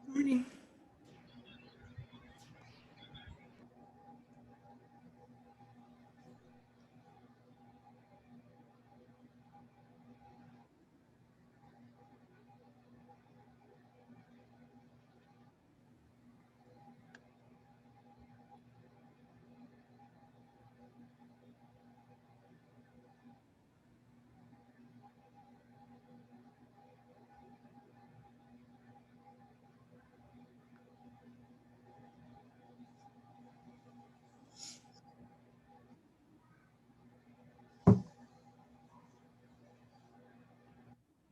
Morning.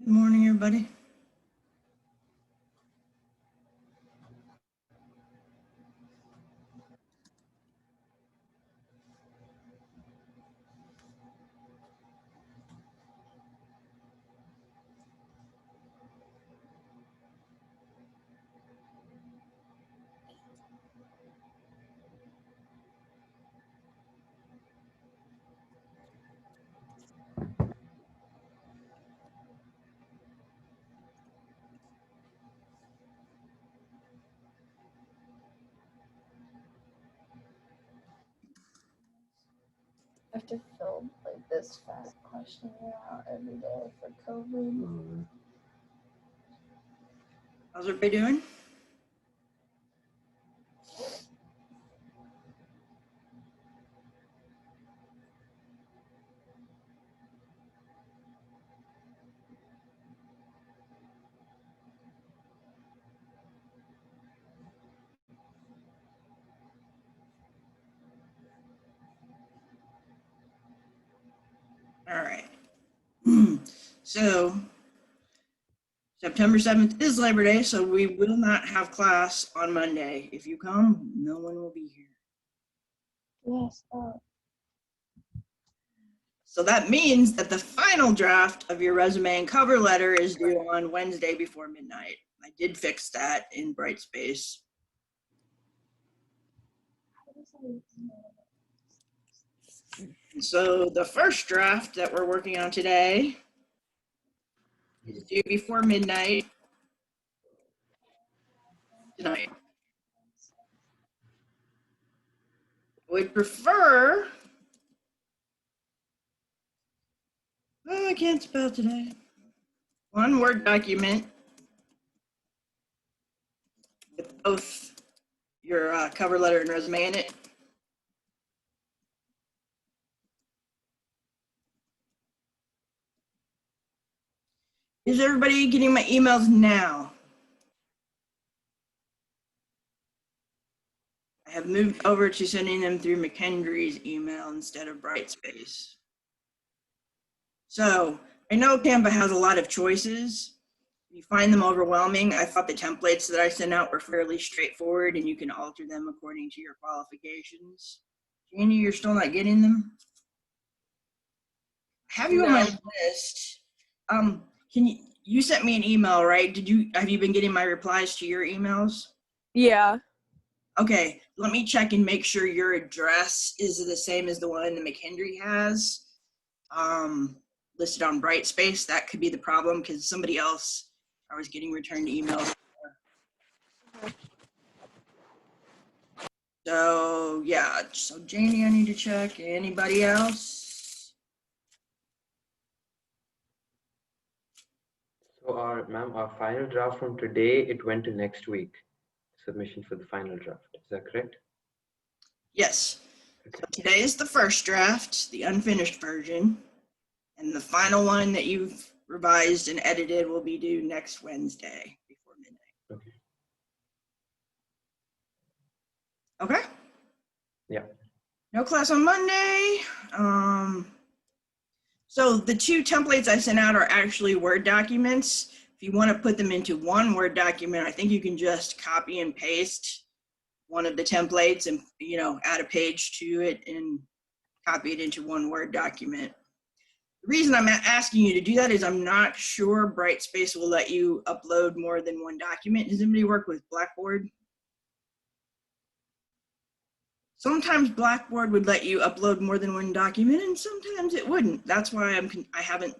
Good morning, everybody. I have to fill like this fat questionnaire out every day for COVID. How's everybody doing? All right. So September 7th is Labor Day, so we will not have class on Monday. If you come, no one will be here. Yes. So that means that the final draft of your resume and cover letter is due on Wednesday before midnight. I did fix that in Brightspace. And so the first draft that we're working on today is due before midnight tonight. I would prefer, oh, I can't spell today, one Word document with both your cover letter and resume in it. Is everybody getting my emails now? I have moved over to sending them through McHenry's email instead of Brightspace. So I know Canva has a lot of choices. If you find them overwhelming, I thought the templates that I sent out were fairly straightforward and you can alter them according to your qualifications. Janie, you're still not getting them? I have you on my list. You sent me an email, right? Have you been getting my replies to your emails? Yeah. Okay, let me check and make sure your address is the same as the one that McHenry has listed on Brightspace. That could be the problem because somebody else I was getting returned emails. So yeah, so Janie, I need to check. Anybody else? So our final draft from today, it went to next week. Submission for the final draft. Is that correct? Yes. Okay. So today is the first draft, the unfinished version, and the final one that you've revised and edited will be due next Wednesday before midnight. Okay. Okay? Yeah. No class on Monday. So the two templates I sent out are actually Word documents. If you want to put them into one Word document, I think you can just copy and paste one of the templates and, add a page to it and copy it into one Word document. The reason I'm asking you to do that is I'm not sure Brightspace will let you upload more than one document. Does anybody work with Blackboard? Sometimes Blackboard would let you upload more than one document, and sometimes it wouldn't. That's why I haven't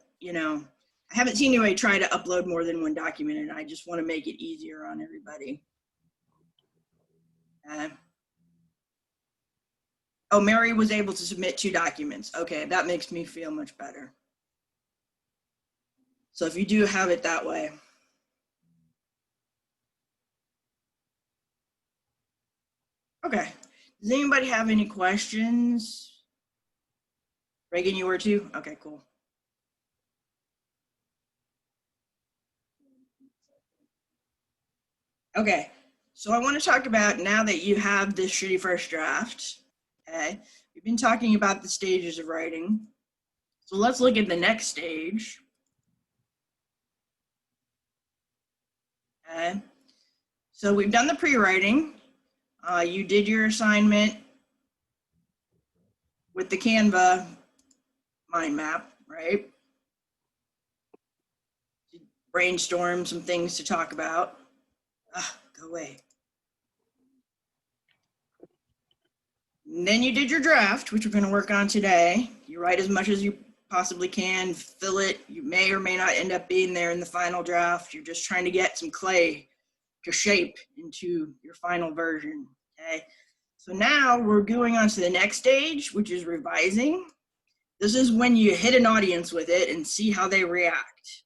seen anybody try to upload more than one document, and I just want to make it easier on everybody. Oh, Mary was able to submit 2 documents. Okay, that makes me feel much better. So if you do have it that way. Okay, does anybody have any questions? Reagan, you were too? Okay, cool. Okay, so I want to talk about, now that you have this shitty first draft, okay, we've been talking about the stages of writing. So let's look at the next stage. Okay, so we've done the pre-writing. You did your assignment with the Canva mind map, right? Brainstorm some things to talk about. Go away. And then you did your draft, which we're going to work on today. You write as much as you possibly can, fill it. You may or may not end up being there in the final draft. You're just trying to get some clay to shape into your final version, okay? So now we're going on to the next stage, which is revising. This is when you hit an audience with it and see how they react.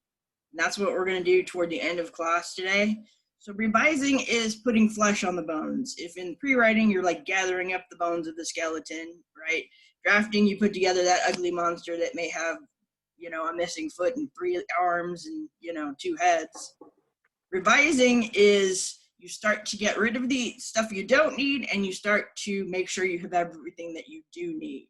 And that's what we're going to do toward the end of class today. So revising is putting flesh on the bones. If in pre-writing, you're like gathering up the bones of the skeleton, right? Drafting, you put together that ugly monster that may have, you know, a missing foot and 3 arms and, you know, 2 heads. Revising is you start to get rid of the stuff you don't need, and you start to make sure you have everything that you do need.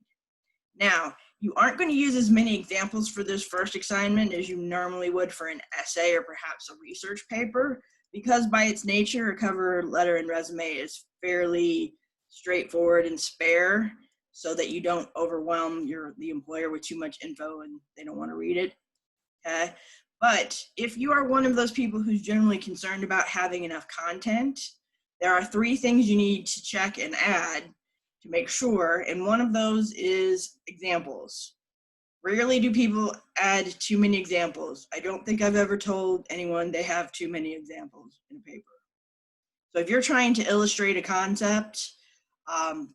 Now, you aren't going to use as many examples for this first assignment as you normally would for an essay or perhaps a research paper, because by its nature, a cover letter and resume is fairly straightforward and spare, so that you don't overwhelm the employer with too much info and they don't want to read it. Okay? But if you are one of those people who's generally concerned about having enough content, there are 3 things you need to check and add to make sure, and one of those is examples. Rarely do people add too many examples. I don't think I've ever told anyone they have too many examples in a paper. So if you're trying to illustrate a concept,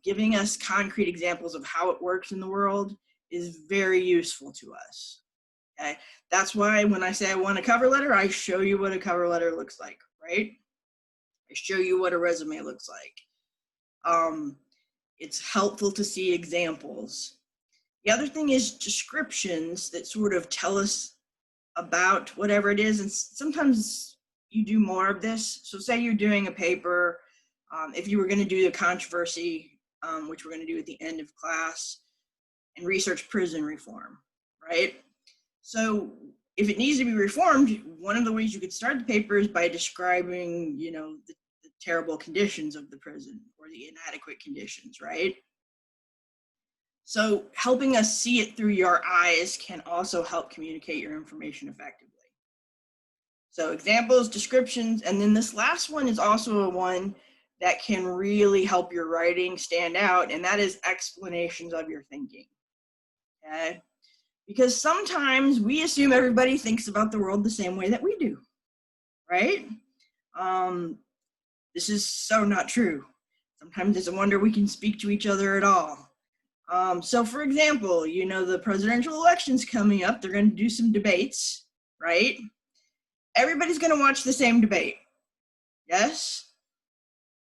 giving us concrete examples of how it works in the world is very useful to us. Okay? That's why when I say I want a cover letter, I show you what a cover letter looks like, right? I show you what a resume looks like. It's helpful to see examples. The other thing is descriptions that sort of tell us about whatever it is, and sometimes you do more of this. So say you're doing a paper, if you were going to do the controversy, which we're going to do at the end of class, and research prison reform, right? So if it needs to be reformed, one of the ways you could start the paper is by describing, you know, the terrible conditions of the prison or the inadequate conditions, right? So helping us see it through your eyes can also help communicate your information effectively. So examples, descriptions, and then this last one is also a one that can really help your writing stand out, and that is explanations of your thinking, okay? Because sometimes we assume everybody thinks about the world the same way that we do, right? This is so not true. Sometimes it's a wonder we can speak to each other at all. So for example, you know, the presidential election's coming up, they're going to do some debates, right? Everybody's going to watch the same debate, yes?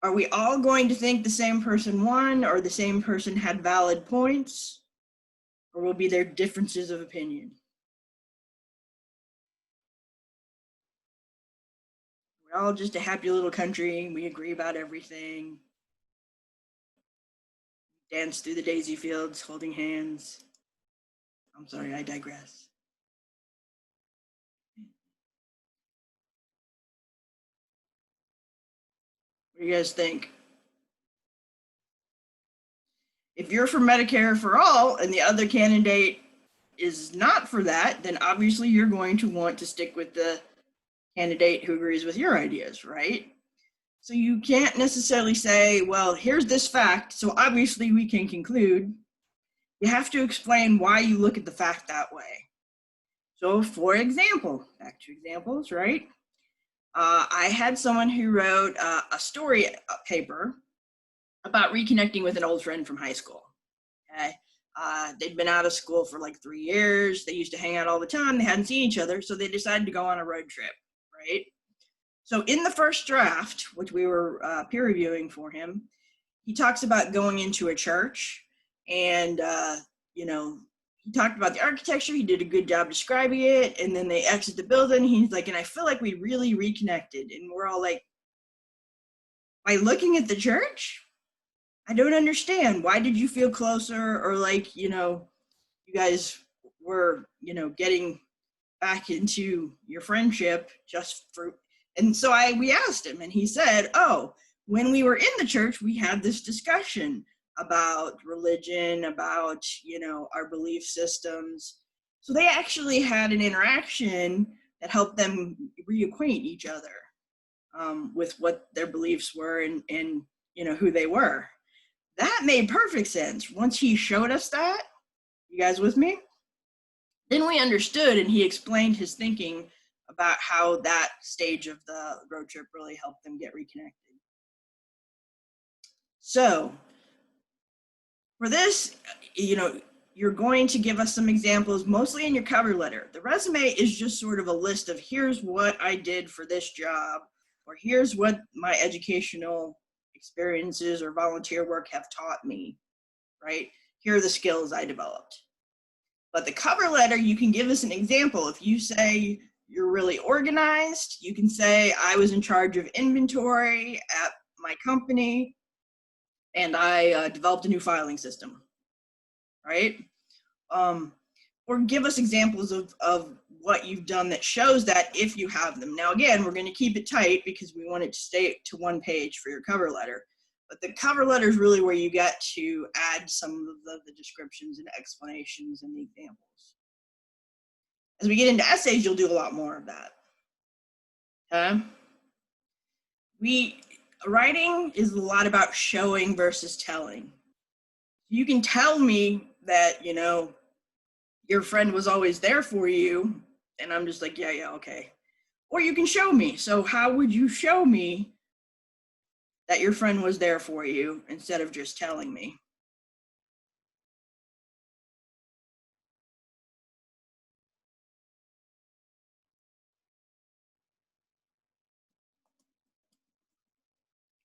Are we all going to think the same person won or the same person had valid points? Or will be there differences of opinion? We're all just a happy little country. We agree about everything. Dance through the daisy fields, holding hands. I'm sorry, I digress. What do you guys think? If you're for Medicare for all and the other candidate is not for that, then obviously you're going to want to stick with the candidate who agrees with your ideas, right? So you can't necessarily say, well, here's this fact, so obviously we can conclude. You have to explain why you look at the fact that way. So for example, back to examples, right? I had someone who wrote a story paper about reconnecting with an old friend from high school. Okay. They'd been out of school for like 3 years. They used to hang out all the time. They hadn't seen each other, so they decided to go on a road trip, right? So in the first draft, which we were peer reviewing for him, he talks about going into a church, and you know, he talked about the architecture. He did a good job describing it, and then they exit the building. He's like, and I feel like we really reconnected, and we're all like, by looking at the church? I don't understand. Why did you feel closer, or like, you know, you guys were, you know, getting back into your friendship just for, and so we asked him, and he said, oh, when we were in the church, we had this discussion about religion, about, you know, our belief systems. So they actually had an interaction that helped them reacquaint each other with what their beliefs were, and you know, who they were. That made perfect sense. Once he showed us that, you guys with me? Then we understood, and he explained his thinking about how that stage of the road trip really helped them get reconnected. So for this, you know, you're going to give us some examples, mostly in your cover letter. The resume is just sort of a list of here's what I did for this job, or here's what my educational experiences or volunteer work have taught me, right? Here are the skills I developed. But the cover letter, you can give us an example. If you say you're really organized, you can say I was in charge of inventory at my company, and I developed a new filing system, right? Or give us examples of what you've done that shows that, if you have them. Now, again, we're going to keep it tight because we want it to stay to one page for your cover letter. But the cover letter is really where you get to add some of the descriptions and explanations and the examples. As we get into essays, you'll do a lot more of that. Okay? Writing is a lot about showing versus telling. You can tell me that, you know, your friend was always there for you, and I'm just like, yeah, okay. Or you can show me. So how would you show me that your friend was there for you instead of just telling me?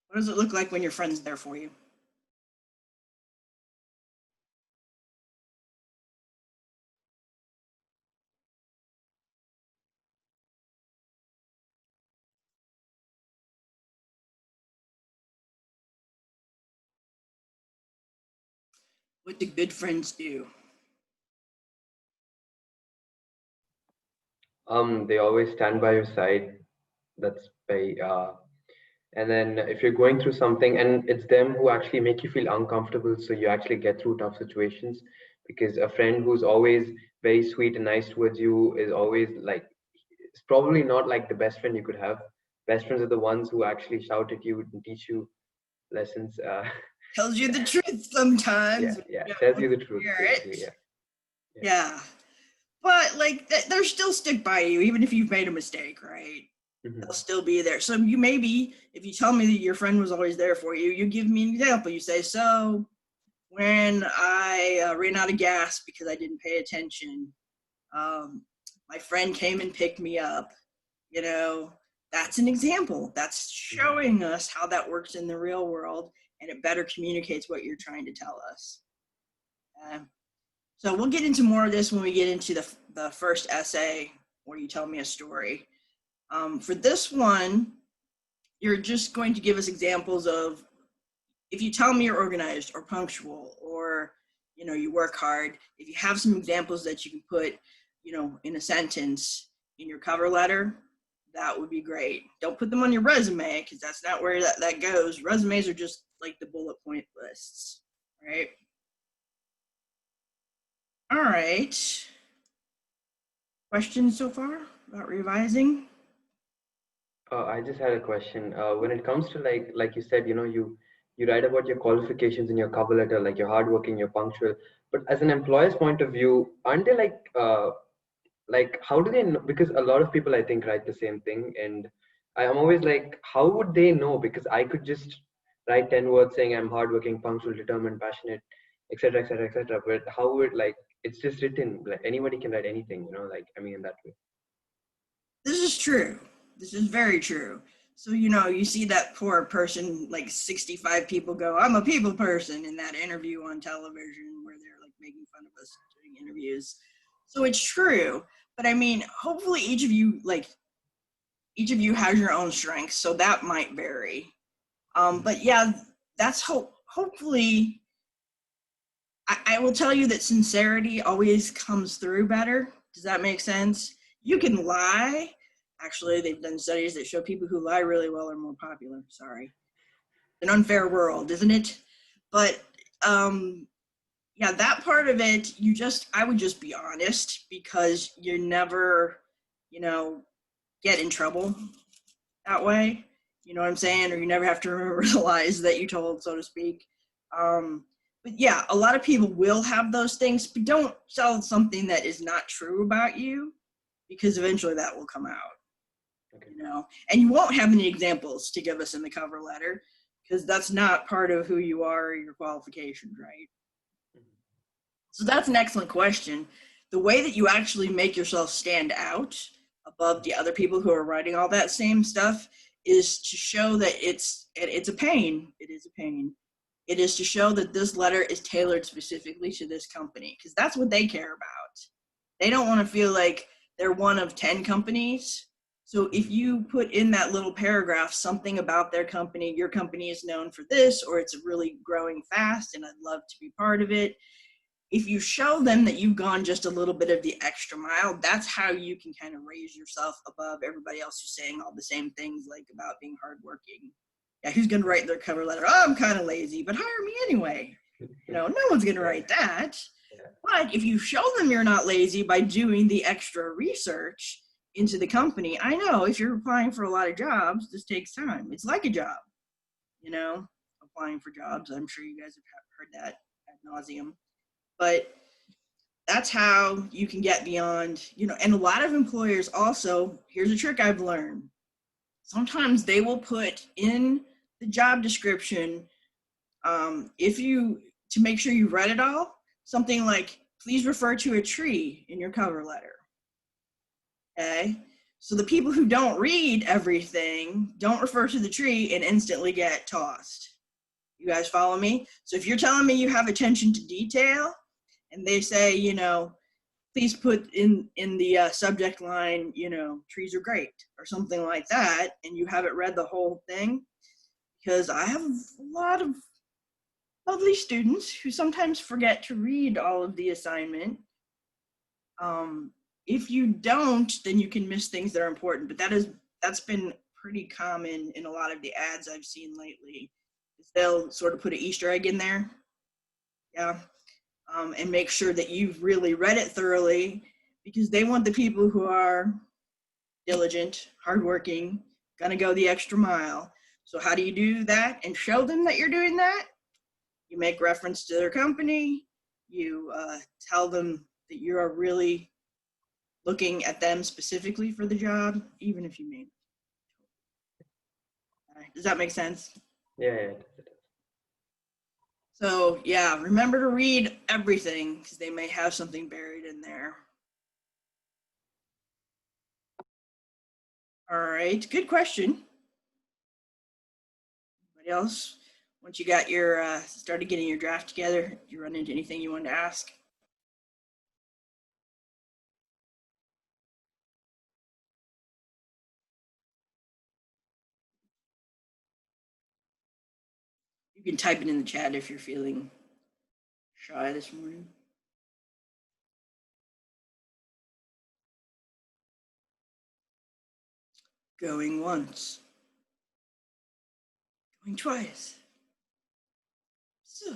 What does it look like when your friend's there for you? What do good friends do? They always stand by your side. That's very and then if you're going through something, and it's them who actually make you feel uncomfortable, so you actually get through tough situations, because a friend who's always very sweet and nice towards you is always like, it's probably not like the best friend you could have. Best friends are the ones who actually shout at you and teach you lessons. Tells you Yeah, the truth sometimes. yeah, You tells don't you the truth, hear basically. it. Yeah. Yeah. But like they're still stick by you, even if you've made a mistake, right? They'll still be there. So you maybe, if you tell me that your friend was always there for you, you give me an example. You say, so when I ran out of gas because I didn't pay attention, my friend came and picked me up. You know, that's an example. That's showing us how that works in the real world, and it better communicates what you're trying to tell us. So we'll get into more of this when we get into the first essay where you tell me a story. For this one, you're just going to give us examples of, if you tell me you're organized or punctual, or, you know, you work hard, if you have some examples that you can put, you know, in a sentence in your cover letter, that would be great. Don't put them on your resume, because that's not where that goes. Resumes are just like the bullet point lists, right? All right. Questions so far about revising? I just had a question. When it comes to like you said, you write about your qualifications in your cover letter, like you're hardworking, you're punctual. But as an employer's point of view, aren't they like how do they know? Because a lot of people I think write the same thing, and I'm always like, how would they know? Because I could just write 10 words saying I'm hardworking, punctual, determined, passionate, etc., etc., etc. But how would like it's just written like anybody can write anything, like I mean in that way. This is true. This is very true. So, you see that poor person, like 65 people go, I'm a people person in that interview on television where they're like making fun of us doing interviews. So it's true. But I mean, hopefully each of you has your own strengths. So that might vary. But yeah, that's hopefully, I will tell you that sincerity always comes through better. Does that make sense? You can lie. Actually, they've done studies that show people who lie really well are more popular. Sorry. An unfair world, isn't it? But yeah, that part of it, I would just be honest because you never, get in trouble that way. You know what I'm saying? Or you never have to remember the lies that you told, so to speak. But yeah, a lot of people will have those things, but don't sell something that is not true about you because eventually that will come out. Okay. And you won't have any examples to give us in the cover letter because that's not part of who you are or your qualifications, right? So that's an excellent question. The way that you actually make yourself stand out above the other people who are writing all that same stuff is to show that it's a pain. It is a pain. It is to show that this letter is tailored specifically to this company because that's what they care about. They don't want to feel like they're one of 10 companies. So if you put in that little paragraph something about their company, your company is known for this, or it's really growing fast and I'd love to be part of it. If you show them that you've gone just a little bit of the extra mile, that's how you can kind of raise yourself above everybody else who's saying all the same things like about being hardworking. Yeah, who's going to write their cover letter? Oh, I'm kind of lazy, but hire me anyway. No one's going to write that. Yeah. But if you show them you're not lazy by doing the extra research into the company, I know if you're applying for a lot of jobs, this takes time. It's like a job, applying for jobs. I'm sure you guys have heard that ad nauseum. But that's how you can get beyond, and a lot of employers also, here's a trick I've learned. Sometimes they will put in the job description, to make sure you read it all, something like, please refer to a tree in your cover letter. Okay? So the people who don't read everything don't refer to the tree and instantly get tossed. You guys follow me? So if you're telling me you have attention to detail and they say, please put in the subject line, trees are great or something like that, and you haven't read the whole thing, because I have a lot of lovely students who sometimes forget to read all of the assignment. If you don't, then you can miss things that are important, but that's been pretty common in a lot of the ads I've seen lately. They'll sort of put an Easter egg in there. Yeah. And make sure that you've really read it thoroughly, because they want the people who are diligent, hardworking, gonna go the extra mile. So how do you do that and show them that you're doing that? You make reference to their company. You tell them that you are really looking at them specifically for the job, even if you mean. Does that make sense? Yeah. So yeah, remember to read everything because they may have something buried in there. All right, good question. Anybody else? Once you got your started getting your draft together, did you run into anything you wanted to ask? You can type it in the chat if you're feeling shy this morning. Going once. Going twice. So,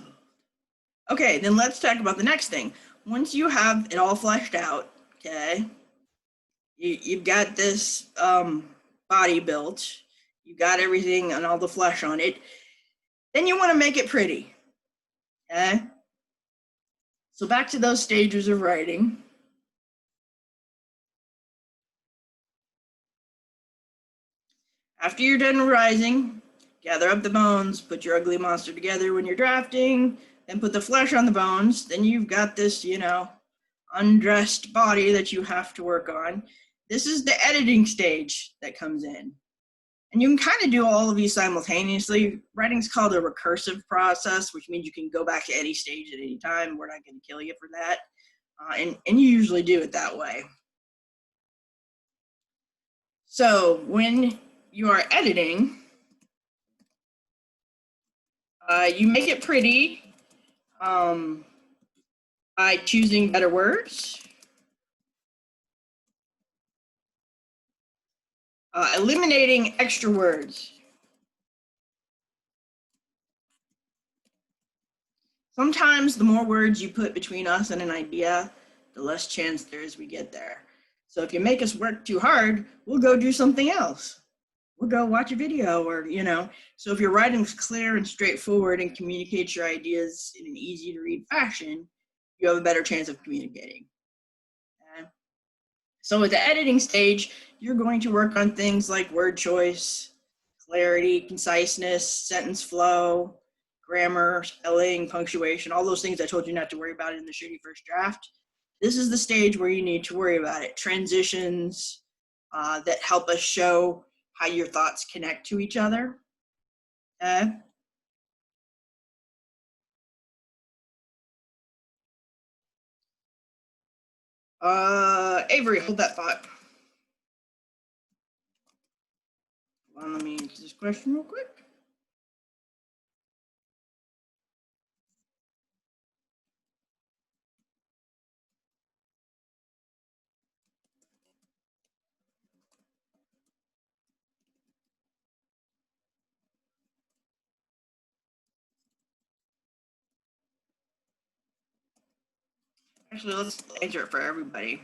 okay, then let's talk about the next thing. Once you have it all fleshed out, okay, you've got this body built, you got everything and all the flesh on it, then you want to make it pretty. Okay? So back to those stages of writing. After you're done rising, gather up the bones, put your ugly monster together when you're drafting, then put the flesh on the bones. Then you've got this, undressed body that you have to work on. This is the editing stage that comes in. And you can kind of do all of these simultaneously. Writing's called a recursive process, which means you can go back to any stage at any time. We're not going to kill you for that. And you usually do it that way. So when you are editing, you make it pretty by choosing better words, eliminating extra words. Sometimes the more words you put between us and an idea, the less chance there is we get there. So if you make us work too hard, we'll go do something else. We'll go watch a video or, So if your writing's clear and straightforward and communicates your ideas in an easy to read fashion, you have a better chance of communicating. Okay? So at the editing stage, you're going to work on things like word choice, clarity, conciseness, sentence flow, grammar, spelling, punctuation, all those things I told you not to worry about in the shitty first draft. This is the stage where you need to worry about it. Transitions that help us show how your thoughts connect to each other. Okay? Avery, hold that thought. Hold on, let me answer this question real quick. Actually, let's answer it for everybody.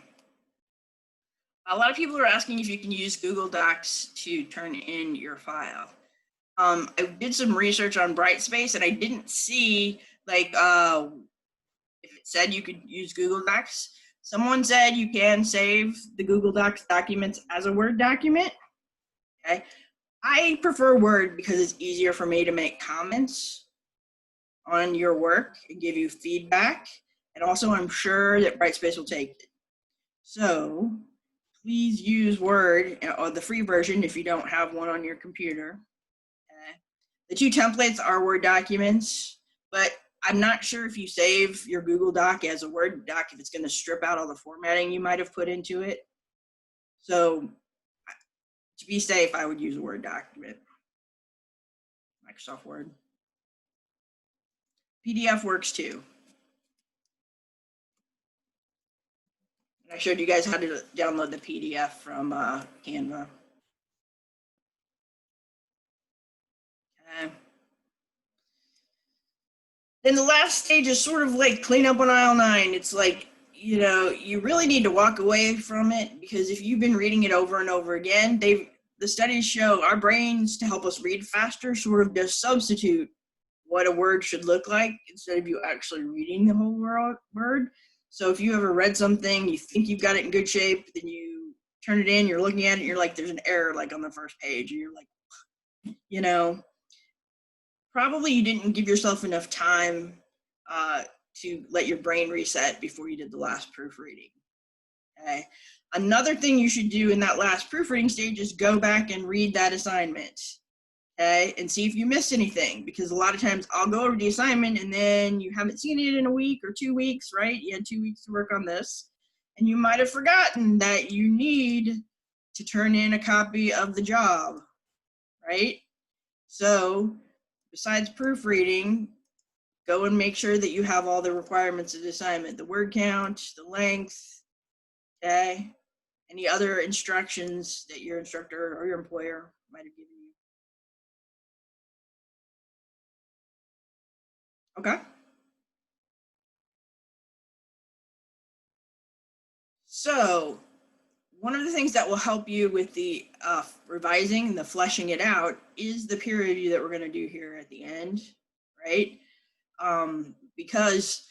A lot of people are asking if you can use Google Docs to turn in your file. I did some research on Brightspace and I didn't see if it said you could use Google Docs. Someone said you can save the Google Docs documents as a Word document. Okay. I prefer Word because it's easier for me to make comments on your work and give you feedback. And also I'm sure that Brightspace will take it. So please use Word or the free version if you don't have one on your computer. The two templates are Word documents, but I'm not sure if you save your Google Doc as a Word doc, if it's going to strip out all the formatting you might have put into it. So to be safe, I would use a Word document. Microsoft Word. PDF works too. I showed you guys how to download the PDF from Canva. Okay. Then the last stage is sort of like clean up on aisle 9. It's like, you really need to walk away from it because if you've been reading it over and over again, the studies show our brains, to help us read faster, sort of just substitute what a word should look like instead of you actually reading the whole word. So if you ever read something, you think you've got it in good shape, then you turn it in, you're looking at it, and you're like, there's an error like on the first page, and you're like, probably you didn't give yourself enough time to let your brain reset before you did the last proofreading. Okay. Another thing you should do in that last proofreading stage is go back and read that assignment. Okay, and see if you missed anything, because a lot of times I'll go over the assignment and then you haven't seen it in a week or 2 weeks, right? You had 2 weeks to work on this, and you might have forgotten that you need to turn in a copy of the job, right? So besides proofreading, go and make sure that you have all the requirements of the assignment, the word count, the length, okay? Any other instructions that your instructor or your employer might have given you. Okay. So one of the things that will help you with the revising and the fleshing it out is the peer review that we're going to do here at the end, right? Because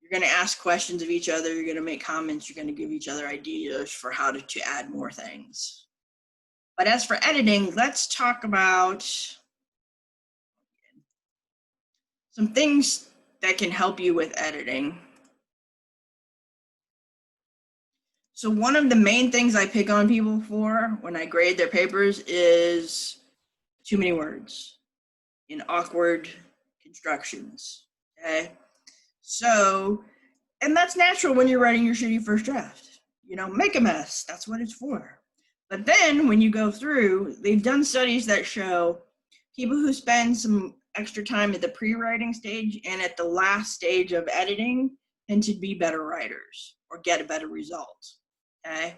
you're going to ask questions of each other, you're going to make comments, you're going to give each other ideas for how to add more things. But as for editing, let's talk about some things that can help you with editing. So one of the main things I pick on people for when I grade their papers is too many words in awkward constructions, okay? So, and that's natural when you're writing your shitty first draft. You know, make a mess, that's what it's for. But then when you go through, they've done studies that show people who spend some extra time at the pre-writing stage and at the last stage of editing tend to be better writers or get a better result, okay?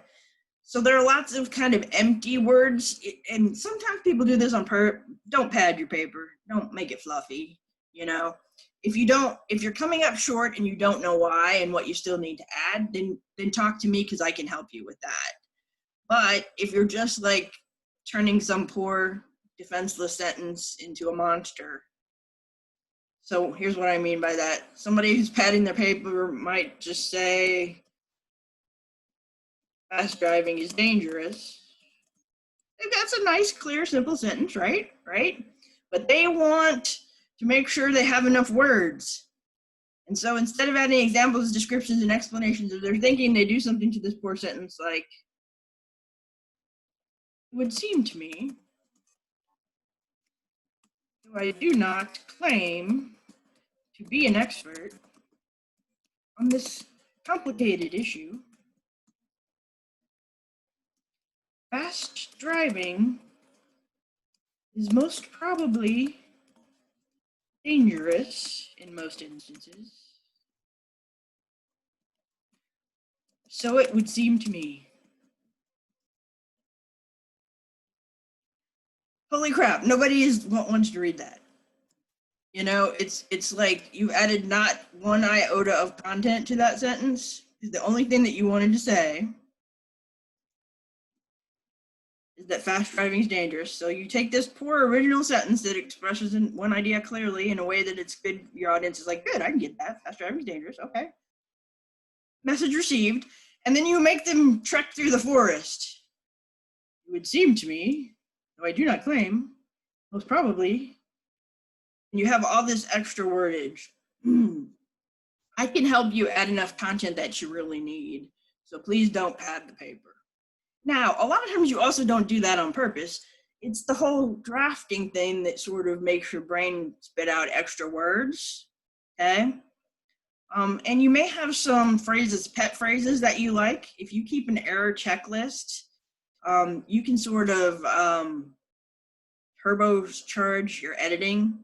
So there are lots of kind of empty words, and sometimes people do this on purpose. Don't pad your paper, don't make it fluffy, you know? If you're coming up short and you don't know why and what you still need to add, then talk to me because I can help you with that. But if you're just like turning some poor defenseless sentence into a monster. So here's what I mean by that. Somebody who's padding their paper might just say, fast driving is dangerous. That's a nice, clear, simple sentence, right? Right? But they want to make sure they have enough words. And so instead of adding examples, descriptions, and explanations of their thinking, they do something to this poor sentence like, it would seem to me, though I do not claim to be an expert on this complicated issue, fast driving is most probably dangerous in most instances. So it would seem to me. Holy crap, nobody wants to read that. You know, it's like you've added not one iota of content to that sentence. The only thing that you wanted to say is that fast driving is dangerous. So you take this poor original sentence that expresses one idea clearly in a way that it's good. Your audience is like, good, I can get that. Fast driving is dangerous. Okay. Message received. And then you make them trek through the forest. It would seem to me, though I do not claim, most probably, and you have all this extra wordage. I can help you add enough content that you really need. So please don't pad the paper. Now, a lot of times you also don't do that on purpose. It's the whole drafting thing that sort of makes your brain spit out extra words, okay? And you may have some phrases, pet phrases that you like. If you keep an error checklist, you can sort of turbocharge your editing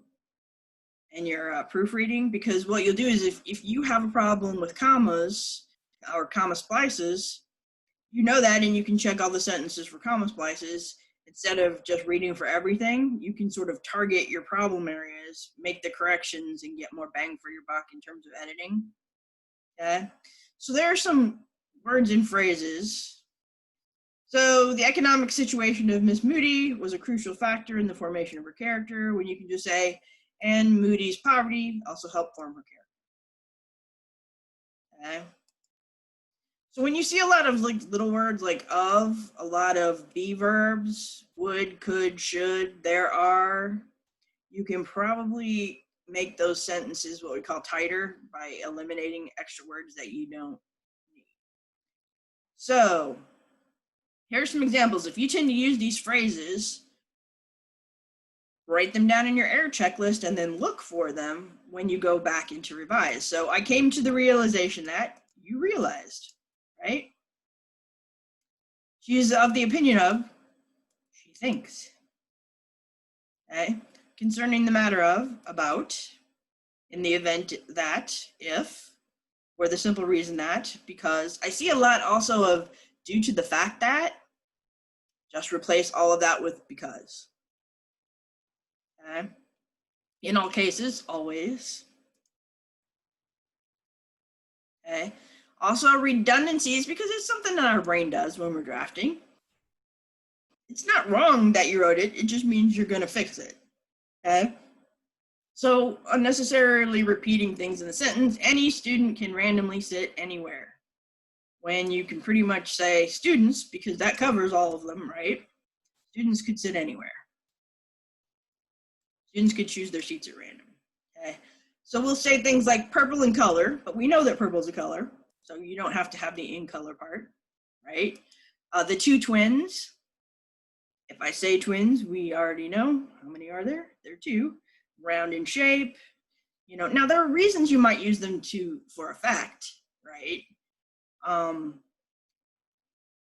and your proofreading, because what you'll do is if you have a problem with commas or comma splices, you know that, and you can check all the sentences for comma splices. Instead of just reading for everything, you can sort of target your problem areas, make the corrections, and get more bang for your buck in terms of editing. Okay, so there are some words and phrases. So the economic situation of Miss Moody was a crucial factor in the formation of her character, when you can just say, and Moody's poverty also helped form her character. Okay. So when you see a lot of like little words like of, a lot of be verbs, would, could, should, there are, you can probably make those sentences what we call tighter by eliminating extra words that you don't need. So here's some examples. If you tend to use these phrases, write them down in your error checklist and then look for them when you go back into revise. So I came to the realization that you realized, right? She's of the opinion of, she thinks. Okay? Concerning the matter of, about, in the event that, if, or the simple reason that, because. I see a lot also of due to the fact that, just replace all of that with because. Okay? In all cases, always. Okay? Also redundancies, because it's something that our brain does when we're drafting. It's not wrong that you wrote it, it just means you're going to fix it. Okay? So unnecessarily repeating things in a sentence, any student can randomly sit anywhere. When you can pretty much say students, because that covers all of them, right? Students could sit anywhere. Students could choose their seats at random. Okay? So we'll say things like purple in color, but we know that purple is a color, so you don't have to have the in color part, right? The two twins. If I say twins, we already know how many are there. There are two. Round in shape. You know, now there are reasons you might use them for a fact, right?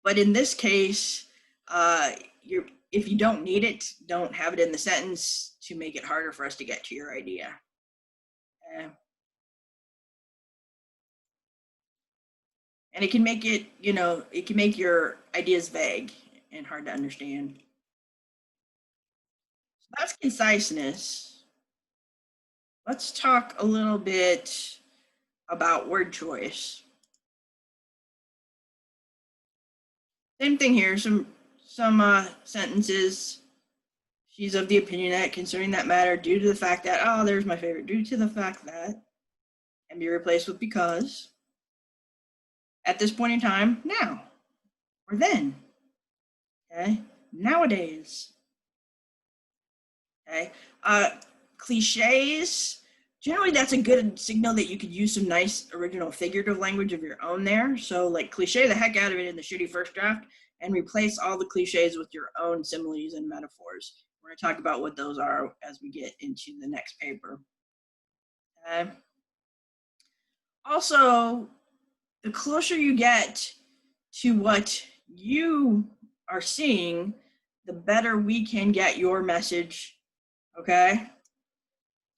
But in this case, if you don't need it, don't have it in the sentence to make it harder for us to get to your idea. And it can make it, you know, it can make your ideas vague and hard to understand. So that's conciseness. Let's talk a little bit about word choice. Same thing here, some sentences. She's of the opinion that concerning that matter, due to the fact that, oh, there's my favorite, due to the fact that, and be replaced with because. At this point in time, now, or then, okay? Nowadays, okay? Cliches, generally that's a good signal that you could use some nice original figurative language of your own there. So like cliche the heck out of it in the shitty first draft and replace all the cliches with your own similes and metaphors. We're going to talk about what those are as we get into the next paper. Okay? Also, the closer you get to what you are seeing, the better we can get your message, okay?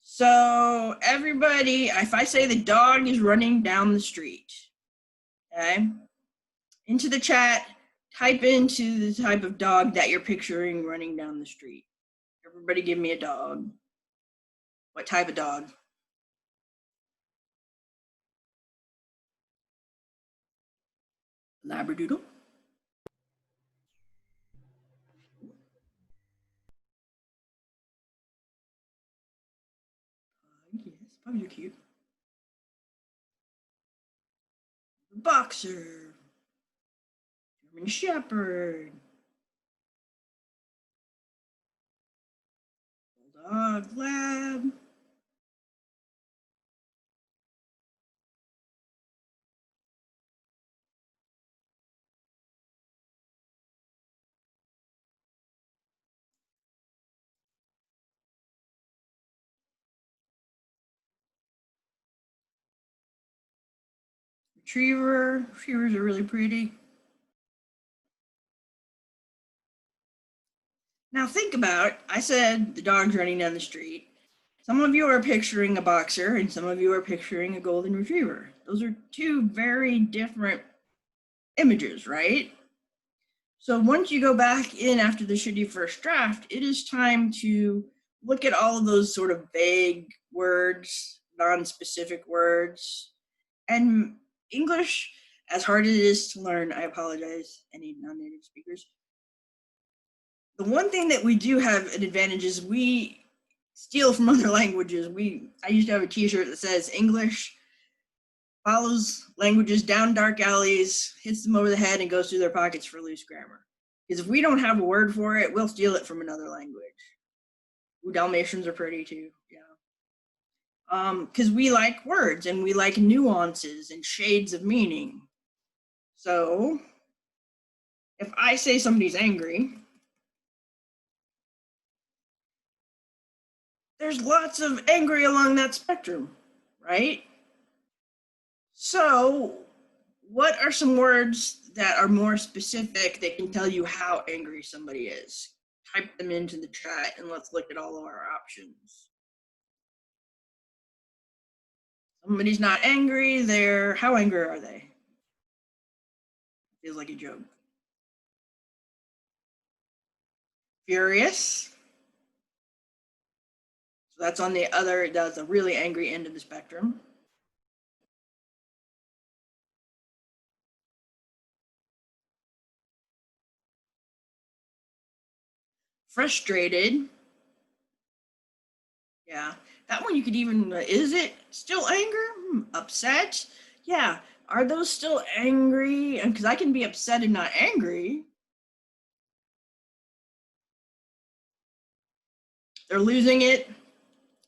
So everybody, if I say the dog is running down the street, okay? Into the chat, type into the type of dog that you're picturing running down the street. Everybody give me a dog. What type of dog? Labradoodle? Yes, pugs are cute. Boxer. German Shepherd. Bulldog, Lab. Retriever. Retrievers are really pretty. Now think about, I said the dog's running down the street. Some of you are picturing a boxer and some of you are picturing a golden retriever. Those are two very different images, right? So once you go back in after the shitty first draft, it is time to look at all of those sort of vague words, non-specific words. And English, as hard as it is to learn, I apologize, any non-native speakers. The one thing that we do have an advantage is we steal from other languages. I used to have a t-shirt that says English follows languages down dark alleys, hits them over the head, and goes through their pockets for loose grammar. Because if we don't have a word for it, we'll steal it from another language. Ooh, Dalmatians are pretty too, yeah. Because we like words and we like nuances and shades of meaning. So if I say somebody's angry, there's lots of angry along that spectrum, right? So what are some words that are more specific that can tell you how angry somebody is? Type them into the chat and let's look at all of our options. Somebody's not angry, how angry are they? Feels like a joke. Furious. So that's a really angry end of the spectrum. Frustrated. Yeah, that one you could even, is it still anger? Upset? Yeah, are those still angry? And because I can be upset and not angry. They're losing it.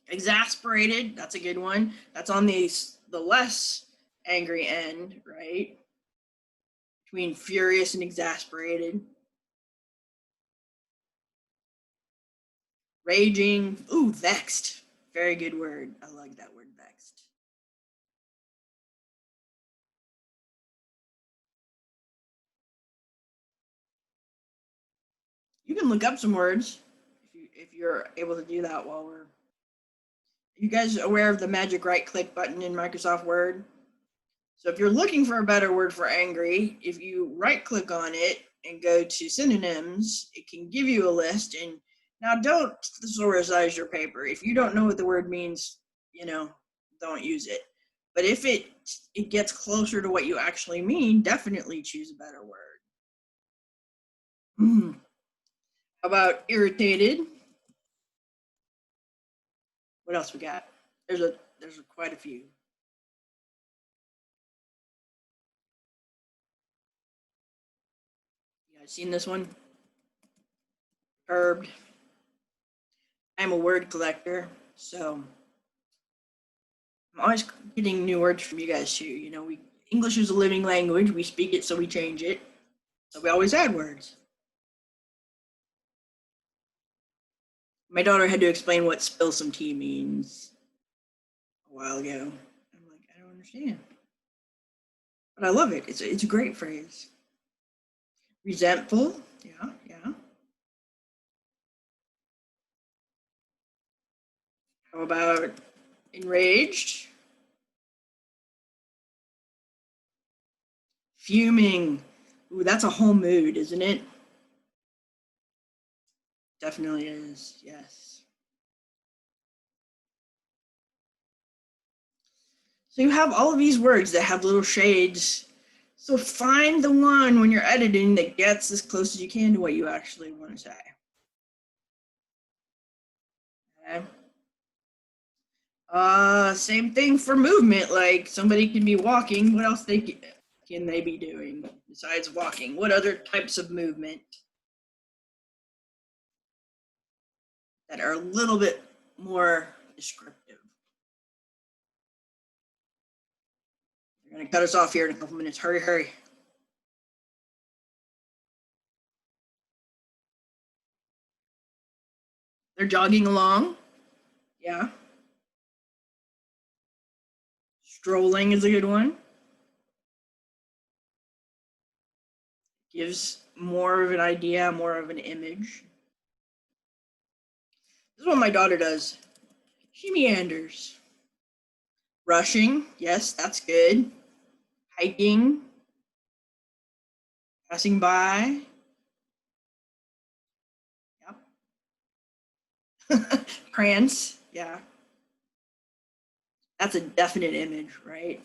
Exasperated, that's a good one. That's on the less angry end, right? Between furious and exasperated. Raging. Ooh, vexed. Very good word. I like that word, vexed. You can look up some words if you're able to do that while we're. You guys aware of the magic right click button in Microsoft Word? So if you're looking for a better word for angry, if you right click on it and go to synonyms, it can give you a list. And now don't thesaurus your paper. If you don't know what the word means, don't use it. But if it gets closer to what you actually mean, definitely choose a better word. How about irritated? What else we got? There's quite a few. You guys seen this one? Perturbed. I'm a word collector, so I'm always getting new words from you guys too. English is a living language. We speak it, so we change it. So we always add words. My daughter had to explain what spill some tea means a while ago. I'm like, I don't understand. But I love it. It's a great phrase. Resentful. Yeah. How about enraged? Fuming. Ooh, that's a whole mood, isn't it? Definitely is, yes. So you have all of these words that have little shades. So find the one when you're editing that gets as close as you can to what you actually want to say. Okay. Same thing for movement. Like somebody can be walking. What else can they be doing besides walking? What other types of movement that are a little bit more descriptive? They're going to cut us off here in a couple minutes. Hurry, hurry. They're jogging along. Yeah. Strolling is a good one. Gives more of an idea, more of an image. This is what my daughter does. She meanders. Rushing, yes, that's good. Hiking. Passing by. Yep. Prance, yeah. That's a definite image, right?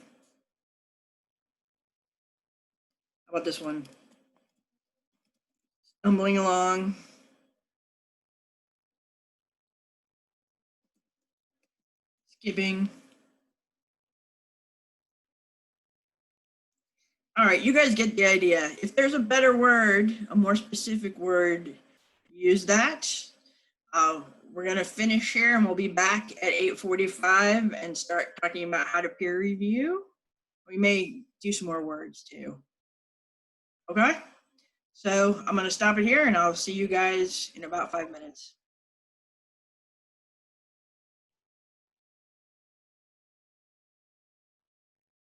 How about this one? Stumbling along. Skipping. All right, you guys get the idea. If there's a better word, a more specific word, use that. We're gonna finish here and we'll be back at 8:45 and start talking about how to peer review. We may do some more words too. Okay, so I'm gonna stop it here and I'll see you guys in about 5 minutes.